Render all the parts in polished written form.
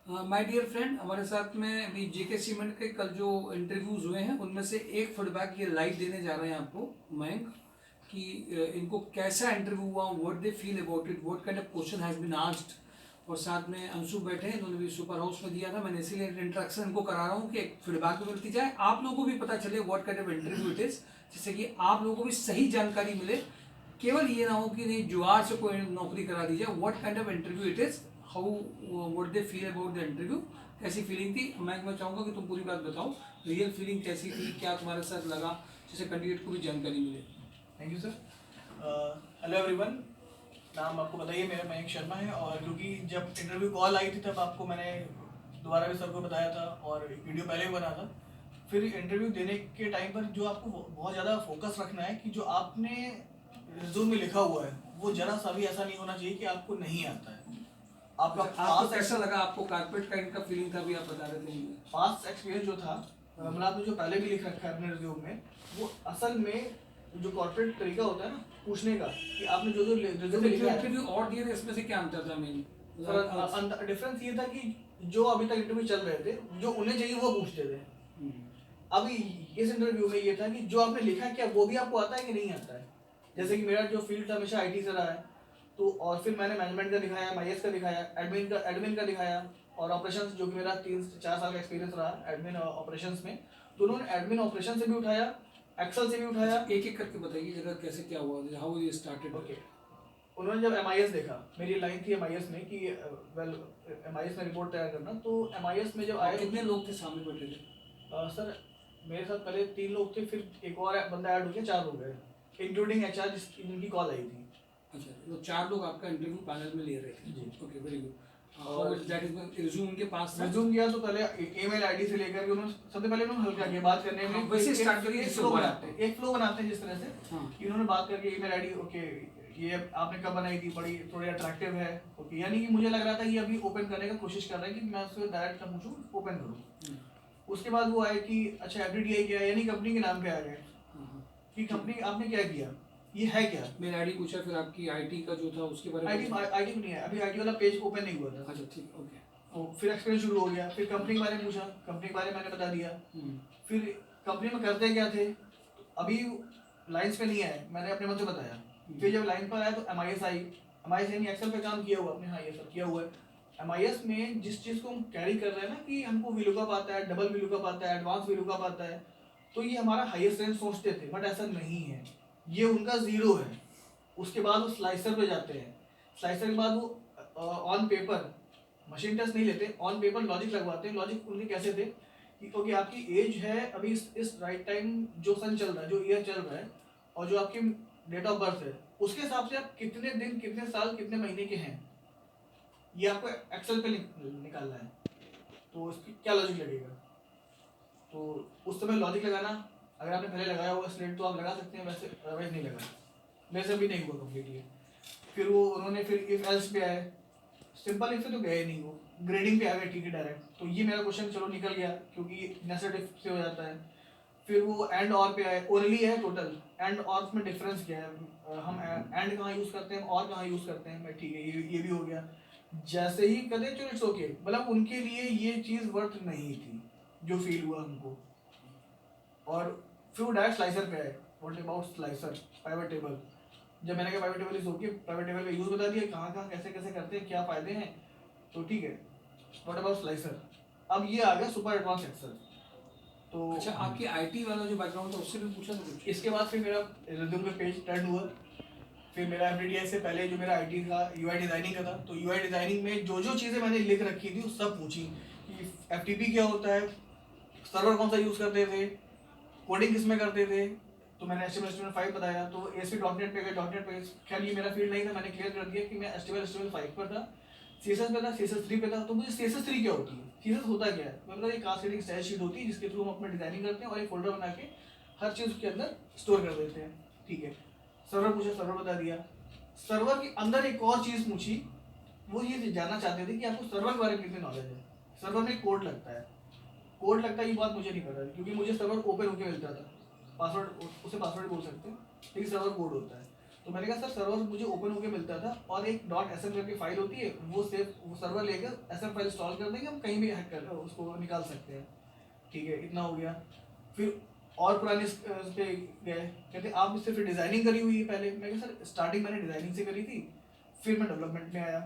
My dear friend, हमारे साथ में अभी जेके सीमेंट के कल जो इंटरव्यूज हुए हैं उनमें से एक फीडबैक ये लाइव देने जा रहे हैं आपको मयंक कि इनको कैसा इंटरव्यू हुआ, what they feel about it, what kind of question has been asked. और साथ में अंशु बैठे हैं, इन्होंने भी सुपर हाउस में दिया था। मैंने इसीलिए इंट्रैक्शन इनको करा रहा हूँ कि एक फीडबैक भी मिलती जाए, आप लोगों को भी पता चले what kind of interview it is, जिससे कि आप लोगों को भी सही जानकारी मिले। केवल ये ना हो कि नहीं जुआर से कोई नौकरी करा दी जाए। What kind of interview it is, how what they feel about the interview, कैसी फीलिंग थी। मैं चाहूँगा कि तुम पूरी बात बताओ, रियल फीलिंग कैसी थी, क्या तुम्हारे साथ लगा, जिससे कैंडिडेट को भी जानकारी मिले। Thank you sir. Hello everyone, नाम आपको बताइए, मेरा मयंक शर्मा है। और क्योंकि जब इंटरव्यू कॉल आई थी तब आपको मैंने दोबारा भी सर को बताया था और एक वीडियो पहले भी बना था। फिर इंटरव्यू देने के टाइम पर जो आपको बहुत ज़्यादा फोकस रखना है कि जो आपने रिज्यूम में लिखा हुआ है वो जरा सा भी ऐसा नहीं होना चाहिए कि आपको नहीं आता है। आपका आपको कैसा लगा, आपको कारपेट काइंड का फीलिंग था, भी आप बता रहे थे। पास्ट एक्सपीरियंस जो था, मतलब आपने जो पहले भी लिख रखा है अपने रिज्यूम में, वो असल में जो कॉर्पोरेट तरीका होता है ना पूछने का कि आपने जो जो रिज्यूम में लिखा है। इंटरव्यू और दिए थे, इसमें से क्या अंतर था मेन? सर डिफरेंस ये था कि जो अभी तक इंटरव्यू चल रहे थे, जो उन्हें चाहिए वो पूछते थे। अभी इस इंटरव्यू में ये था कि जो आपने लिखा है क्या वो भी आपको आता है कि नहीं आता है। जैसे कि मेरा जो फील्ड था हमेशा आईटी से रहा है, तो और फिर मैंने मैनेजमेंट का दिखाया, एमआईएस का दिखाया, एडमिन का दिखाया, और ऑपरेशंस जो कि मेरा 3-4 साल का एक्सपीरियंस रहा एडमिन ऑपरेशंस में, तो उन्होंने एडमिन ऑपरेशन से भी उठाया, एक्सेल से भी उठाया। एक एक करके बताइए जगह कैसे क्या हुआ, हाउ यू स्टार्टेड। ओके, उन्होंने जब एमआईएस देखा, मेरी लाइन थी एमआईएस में कि वेल एमआईएस में रिपोर्ट तैयार करना, तो एमआईएस में जब आए, कितने लोग थे सामने बैठे थे? सर मेरे साथ पहले 3 लोग थे, फिर एक और बंदा ऐड हो गया, 4 हो गए, इंक्लूडिंग एचआर जिनकी कॉल आई थी। अच्छा, तो 4 लोग आपका इंटरव्यू पैनल में ले रहे थे जी। Okay, very good. और दैट इज रिज्यूम उनके पास था। रिज्यूम किया तो पहले ईमेल आईडी से लेकर के उन्होंने सबसे पहले उन्होंने हल्का किया बात करने में। वैसे स्टार्ट करिए, एक फ्लो बनाते हैं जिस तरह से कि उन्होंने बात करके ईमेल आईडी, ओके ये आपने कब बनाई थी, बड़ी थोड़ी अट्रैक्टिव है, ओके, यानी कि मुझे लग रहा था कि अभी ओपन करने का कोशिश कर रहे हैं कि मैं उससे डायरेक्ट पूछूं, ओपन करूं। उसके बाद वो आए कि अच्छा एफडीडीआई क्या है, यानी कंपनी के नाम पे आ गए कि कंपनी आपने क्या किया, ये है क्या। मेरा आईडी पूछा, फिर आपकी आईटी का जो था उसके बारे में। आईटी नहीं है, अभी आईटी वाला पेज ओपन नहीं हुआ था। अच्छा ठीक, ओके। तो फिर एक्सपीरियंस शुरू हो गया, फिर कंपनी के बारे में पूछा, कंपनी के बारे में मैंने बता दिया। फिर कंपनी में करते क्या थे, अभी लाइंस पे नहीं आए, मैंने अपने मन से बताया। फिर जब लाइन पर आया तो एमआईएस आई, एमआईएस यानी एक्सेल पे काम किया हुआ आपने, हाँ ये सब किया हुआ है। एमआईएस में जिस चीज़ को हम कैरी कर रहे हैं ना कि हमको वीलुकअप आता है, डबल वीलुकअप आता है, एडवांस वीलुकअप आता है, तो ये हमारा हाईएस्ट रेंज सोचते थे, बट ऐसा नहीं है, ये उनका जीरो है। उसके बाद वो स्लाइसर पे जाते हैं, स्लाइसर के बाद वो ऑन पेपर, मशीन टेस्ट नहीं लेते, ऑन पेपर लॉजिक लगवाते हैं। लॉजिक उनके कैसे थे कि ओके आपकी एज है अभी इस राइट टाइम, जो सन चल रहा है, जो ईयर चल रहा है, और जो आपकी डेट ऑफ बर्थ है, उसके हिसाब से आप कितने दिन, कितने साल, कितने महीने के हैं, ये आपको एक्सेल पे निकालना है। तो उसकी क्या लॉजिक लगेगा, तो उस समय लॉजिक लगाना, अगर आपने पहले लगाया हुआ स्लेट तो आप लगा सकते हैं, वैसे अदरवाइज नहीं लगा। मेरे से भी नहीं हुआ कम्प्लीटली। फिर वो उन्होंने फिर इफ एल्स पे आए, सिंपल इफ से तो गए नहीं, वो ग्रेडिंग पे आ गए ठीक है डायरेक्ट। तो ये मेरा क्वेश्चन चलो निकल गया क्योंकि नेसेड इफ से हो जाता है। फिर वो एंड और पे आए, ओनली है टोटल, एंड और में डिफरेंस क्या है, हम एंड कहाँ यूज़ करते हैं और कहाँ यूज़ करते हैं, मैं ठीक है ये भी हो गया। जैसे ही कदे चलो इट्स ओके, मतलब उनके लिए ये चीज़ वर्थ नहीं थी जो फील हुआ हमको। और फिर वो डायरेक्ट स्लाइसर पे आए, what about slicer, pivot table. जब मैंने कहा pivot table is okay, pivot table का यूज़ बता दिया, कहाँ कहाँ कैसे कैसे करते हैं, क्या फ़ायदे हैं, तो ठीक है। व्हाट अबाउट स्लाइसर, अब ये आ गया सुपर एडवांस एक्सेल। तो अच्छा, आपकी आईटी वाला जो बैकग्राउंड था उससे भी पूछा था कुछ? इसके बाद फिर मेरा रिज्यूम पे पेज टर्न हुआ। फिर मेरा एफडीडीआई से पहले जो मेरा आईटी था, यूआई डिज़ाइनिंग का था, तो यूआई डिज़ाइनिंग में जो जो चीज़ें मैंने लिख रखी थी वो सब पूछी कि एफटीपी क्या होता है, सर्वर कौन सा यूज़ करते थे, कोडिंग किस में करते थे, तो मैंने HTML5 बताया। तो ASP.NET पे गए, .NET पे, खैर ये मेरा फील्ड नहीं था, मैंने क्लियर कर दिया कि मैं HTML5 पर था, CSS पे था, CSS3 पे था। तो मुझे CSS3 क्या होती है, CSS होता क्या है, मैं बता, एक कास्केडिंग स्टाइल शीट होती है जिसके थ्रू हम अपना डिजाइनिंग करते हैं और एक फोल्डर बना के हर चीज़ उसके अंदर स्टोर कर देते हैं, ठीक है। सर्वर पूछा, सर्वर बता दिया। सर्वर के अंदर एक और चीज़ पूछी, वो ये जानना चाहते थे कि आपको सर्वर के बारे में कितनी नॉलेज है। सर्वर में कोड लगता है, कोड लगता है ये बात मुझे नहीं पता क्योंकि मुझे सर्वर ओपन होकर मिलता था, पासवर्ड, उसे पासवर्ड बोल सकते हैं, लेकिन सर्वर कोड होता है। तो मैंने कहा सर सर्वर मुझे ओपन होके मिलता था और एक .sm करके फाइल होती है, वो सर्वर लेकर SM फाइल इंस्टॉल कर देंगे, हम कहीं भी हैक कर उसको निकाल सकते हैं। ठीक है, इतना हो गया। फिर और पुराने इस पे गए, कहते आपने सिर्फ डिज़ाइनिंग करी हुई है पहले। मैं कहा सर स्टार्टिंग मैंने डिज़ाइनिंग से करी थी, फिर मैं डेवलपमेंट में आया,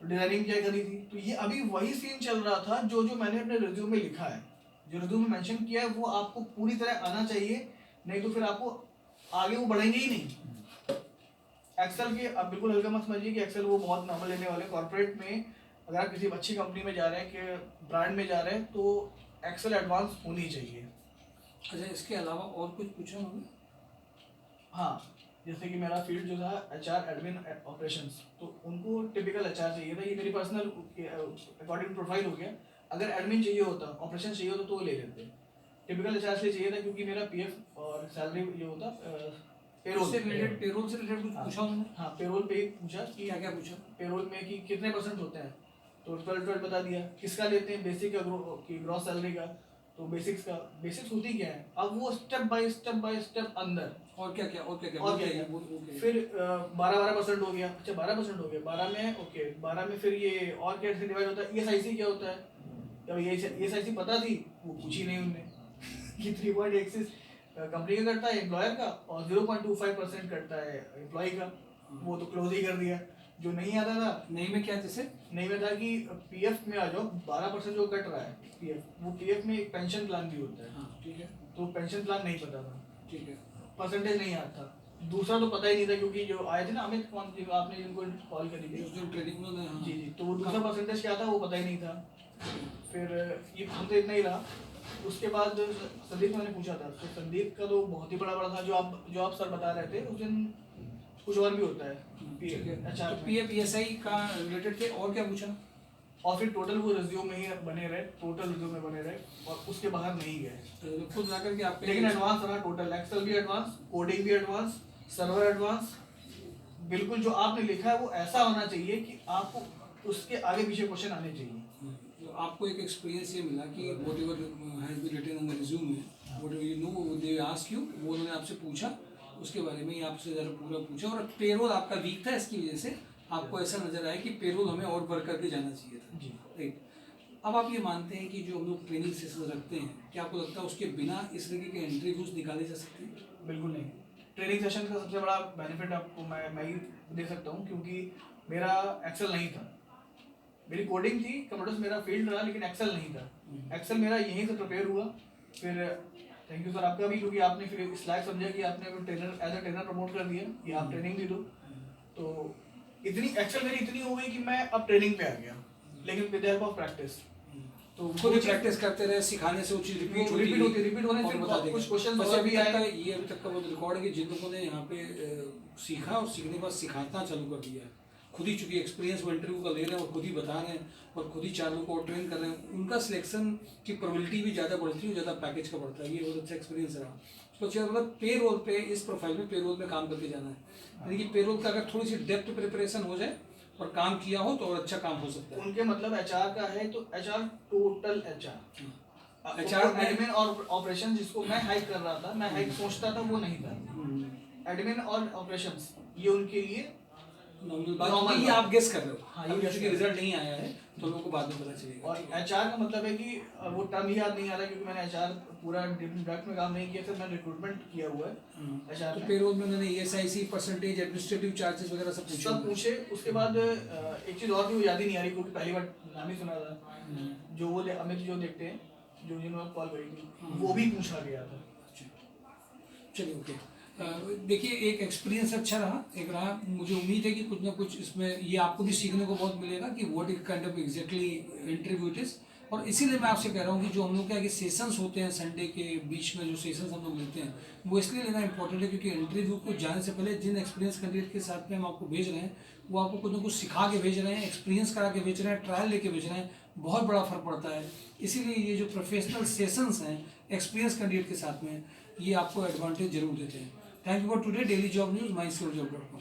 तो डिज़ाइनिंग क्या करी थी। तो ये अभी वही सीन चल रहा था जो मैंने अपने रिज्यूम में लिखा है, जो रिज्यूम में मेंशन किया है, वो आपको पूरी तरह आना चाहिए, नहीं तो फिर आपको आगे वो बढ़ेंगे ही नहीं। एक्सेल के आप बिल्कुल हल्का मत समझिए कि एक्सेल वो बहुत नॉर्मल लेने वाले। कॉर्पोरेट में अगर आप किसी अच्छी कंपनी में जा रहे हैं, कि ब्रांड में जा रहे हैं, तो एक्सेल एडवांस होनी चाहिए। अच्छा, इसके अलावा और कुछ पूछा उन्होंने? हाँ, जैसे कि मेरा फील्ड जो था HR एडमिन ऑपरेशंस, तो उनको टिपिकल HR चाहिए था। ये मेरी पर्सनल अकॉर्डिंग प्रोफाइल हो गया। अगर एडमिन चाहिए होता, ऑपरेशन चाहिए होता, तो वो ले लेते। टिपिकल HR से चाहिए था क्योंकि मेरा PF और सैलरी जो होता पेरोल से रिलेटेड, पेरोल से रिलेटेड कुछ पूछा उन्होंने? हाँ, पेरोल पे ही पूछा कि क्या क्या पूछा? पेरोल में कि कितने % होते हैं, तो 12 बता दिया। किसका लेते हैं, बेसिक का की ग्रॉस सैलरी का, तो बेसिक्स का। बेसिक्स होती क्या है, अब वो स्टेप बाय स्टेप अंदर और क्या क्या फिर 12% हो गया। अच्छा 12% हो गया, 12 में ओके, 12 में फिर ये और कैसे डिवाइड होता है, ESIC क्या होता है। तो ये ESIC पता थी, वो पूछी नहीं उनने कि 3.86 कंपनी का करता है एम्प्लॉयर का, और 0.25% करता है एम्प्लॉय का, वो तो क्लोज ही कर दिया। जो नहीं आता था, नहीं में क्या, जैसे नहीं में था कि PF में आ जाओ, 12% जो कट रहा है PF, वो PF में एक पेंशन प्लान भी होता है। हाँ, ठीक है, तो पेंशन प्लान नहीं पता था, ठीक है। परसेंटेज नहीं आता था। दूसरा तो पता ही नहीं था, क्योंकि जो आए थे ना अमित, कौन जी आपने जिनको कॉल करी थी, उस दिन ट्रेनिंग में, हाँ। जी जी, तो वो दूसरा परसेंटेज क्या था वो पता ही नहीं था। फिर ये हम तो इतना ही रहा। उसके बाद संदीप मैंने पूछा था, तो संदीप का तो बहुत ही बड़ा था, जो आप सर बता रहे थे उस दिन, कुछ और भी होता है अच्छा, PF ESI का रिलेटेड थे। और क्या पूछा? और फिर टोटल वो रिज्यूम में ही बने रहे, टोटल रिज्यूम में बने रहे, और उसके बाहर नहीं गए। तो खुद जाकर के आप, लेकिन एडवांस रहा टोटल, एक्सेल भी एडवांस, कोडिंग भी एडवांस, सर्वर एडवांस। बिल्कुल जो आपने लिखा है वो ऐसा होना चाहिए कि आपको उसके आगे पीछे क्वेश्चन आने चाहिए। तो आपको एक एक्सपीरियंस ये मिला कि whatever has been written on the resume, whatever you know they ask you, वो उन्होंने आपसे पूछा, उसके बारे में ही आपसे ज़रा पूरा पूछा। और पेरोल आपका वीक था, इसकी वजह से आपको ऐसा नजर आया कि पेरोल हमें और बढ़ करके जाना चाहिए था। जी राइट। अब आप ये मानते हैं कि जो हम लोग ट्रेनिंग सेशन रखते हैं, क्या आपको लगता है उसके बिना इस तरीके के इंटरव्यूज निकाले जा सकते हैं? बिल्कुल नहीं। ट्रेनिंग सेशन का सबसे बड़ा बेनिफिट आपको मैं ही दे सकता हूँ, क्योंकि मेरा एक्सेल नहीं था, मेरी कोडिंग थी, कंप्यूटर्स मेरा फील्ड रहा, लेकिन एक्सेल नहीं था। एक्सेल मेरा यहीं से प्रिपेयर हुआ। फिर थैंक यू सर आपका भी, क्योंकि आपने फिर इस लायक समझा कि आपने trainer as a trainer promote कर दिया कि आप ट्रेनिंग भी दो। तो इतनी एक्सेल मेरी इतनी हो गई कि मैं अब ट्रेनिंग पे आ गया, लेकिन विद हेल्प ऑफ प्रैक्टिस। तो खुद ही प्रैक्टिस करते रहे, सिखाने से वो चीज़ रिपीट होने से कुछ क्वेश्चन बस और अभी भी तक का आए। ये अभी तक का वो रिकॉर्ड है कि जिन लोगों ने यहाँ पे सीखा और सीखने के बाद सिखाना चालू कर दिया है, खुद ही चूंकि एक्सपीरियंस वो इंटरव्यू का ले रहे हैं और खुद ही बता रहे हैं और खुद ही 4 लोगों को ट्रेन कर रहे हैं, उनका सिलेक्शन की प्रोबेबिलिटी भी ज़्यादा बढ़ती है, ज़्यादा पैकेज का बढ़ता है। ये बहुत अच्छा एक्सपीरियंस रहा। उसको अच्छा मतलब पे रोल पे, इस प्रोफाइल में पे रोल में काम करके जाना है, यानी कि पे रोल का अगर थोड़ी सी डेप्थ प्रिपरेशन हो जाए और काम किया हो तो और अच्छा काम हो सकता है। उनके मतलब HR का है, तो HR टोटल HR एडमिन और ऑपरेशन, जिसको मैं हाइक कर रहा था, मैं हाइक सोचता था, वो नहीं था। एडमिन और ऑपरेशंस ये उनके लिए नॉर्मल बात है, ये आप गेस कर रहे हो। हाँ, अभी क्योंकि रिजल्ट नहीं आया है तो लोगों को बाद में पता चलेगा। और HR का मतलब है कि वो टर्म ही याद नहीं आ रहा, क्योंकि मैंने HR पूरा डायरेक्ट में काम नहीं किया, फिर मैंने रिक्रूटमेंट किया हुआ है HR तो में। पेरोल में मैंने ESIC परसेंटेज, एडमिनिस्ट्रेटिव चार्जेस वगैरह सब पूछे। उसके बाद एक चीज़ और भी याद ही नहीं आ रही, क्योंकि पहली बार नाम ही सुना था। जो वो अमित जो देखते हैं, जो जिन्होंने कॉल करी थी, वो भी पूछा गया था। चलिए ओके। देखिए एक एक्सपीरियंस अच्छा रहा, एक रहा। मुझे उम्मीद है कि कुछ ना कुछ इसमें ये आपको भी सीखने को बहुत मिलेगा कि what is kind of exactly interview it is. और इसीलिए मैं आपसे कह रहा हूँ कि जो हम लोग क्या कि सेशंस होते हैं संडे के बीच में, जो सेशंस हम लोग लेते हैं, वो इसलिए लेना इंपॉर्टेंट है क्योंकि इंटरव्यू को जाने से पहले जिन एक्सपीरियंस कैंडिडेट के साथ में हम आपको भेज रहे हैं, वो आपको कुछ ना कुछ सिखा के भेज रहे हैं, एक्सपीरियंस करा के भेज रहे हैं, ट्रायल लेके भेज रहे हैं, बहुत बड़ा फर्क पड़ता है। इसीलिए ये जो प्रोफेशनल सेशंस हैं एक्सपीरियंस कैंडिडेट के साथ में, ये आपको एडवांटेज जरूर देते हैं। Thank you for today. Daily job news, myskilljob.com।